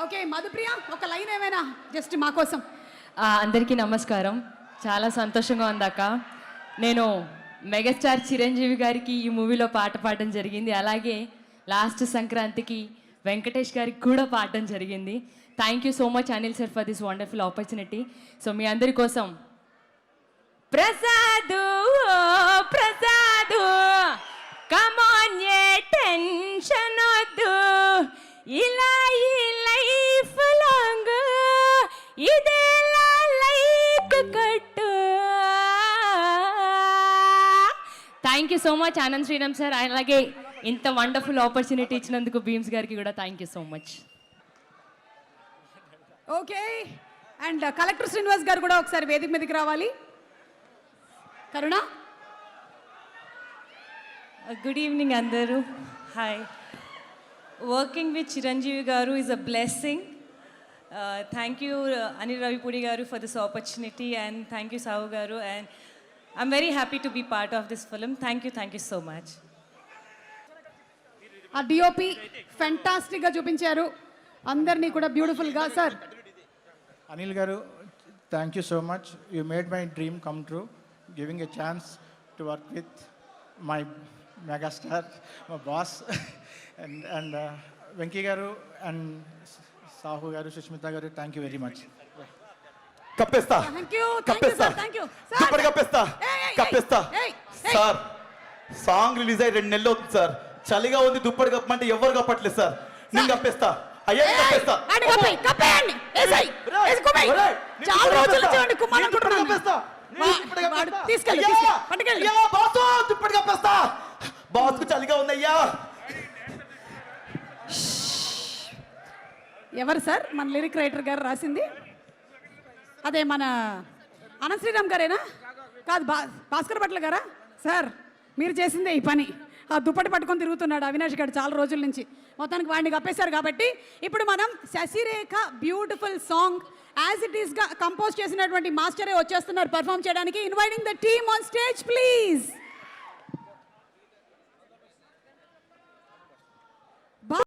Okay Madhupriya, ఒక line ఏమైనా just మా కోసం. అందరికీ నమస్కారం. చాలా సంతోషంగా ఉందాక. నేను మెగాస్టార్ చిరంజీవి గారికి ఈ మూవీలో పాట పాడడం జరిగింది. అలాగే లాస్ట్ సంక్రాంతికి వెంకటేష్ గారికి కూడా పాడడం జరిగింది. Thank you so much Anil sir for this wonderful opportunity. So మీ అందరి కోసం ప్రసాదు ప్రసాదు కమాన్ ఏ టెన్షన్ వద్దు, ఇలా ఈ లైఫ్ లాంగ్ ఇదేలా లైక్ కట్టు. Thank you so much Anand Sriram sir. అలాగే ఇంత వండర్ఫుల్ ఆపర్చునిటీ ఇచ్చినందుకు భీమ్స్ గారికి కూడా thank you so much. Okay, and collector Srinivas గారు కూడా ఒకసారి వేదిక మీదకి రావాలి. కరుణ. గుడ్ ఈవినింగ్ అందరూ. హాయ్. వర్కింగ్ విత్ చిరంజీవి గారు is a blessing. Thank you Anil Ravipudi గారు for this opportunity and thank you Sahu గారు and I'm very happy to be part of this film. Thank you so much. ఆ డిఓపి ఫెంటాస్టిక్గా చూపించారు అందరినీ కూడా బ్యూటిఫుల్గా. సార్ అనిల్ గారు, thank you so much. You made my dream come true, giving a chance to work with my megastar, my boss. And Venky గారు and Sahu గారు, సుష్మిత గారు, thank you very much. కప్పేస్తా కప్పేస్తా sir. Song release అయ్యి 2 నెలలు అవుతుంది సార్. చలిగా ఉంది, దుప్పటి కప్పమంటే ఎవరు కప్పట్లేదు సార్. నేను కప్పేస్తా. అయ్యా కప్పేస్తా. దుప్పటి కప్పేస్తా. బాస్కు చలిగా ఉందయ్యా. ఎవరు సార్ మన లిరిక్ రైటర్ గారు రాసింది? అదే మన అనంత్ శ్రీరామ్ గారేనా? కాదు, భాస్కర్ భట్ల గారా? సార్ మీరు చేసిందే ఈ పని. ఆ దుప్పటి పట్టుకొని తిరుగుతున్నాడు అవినాష్ గారు చాలా రోజుల నుంచి. మొత్తానికి వాడిని కప్పేశారు. కాబట్టి ఇప్పుడు మనం Sasirekha beautiful song as it ఈస్గా కంపోజ్ చేసినటువంటి మాస్టరే వచ్చేస్తున్నారు పర్ఫామ్ చేయడానికి. Inviting the team on stage please.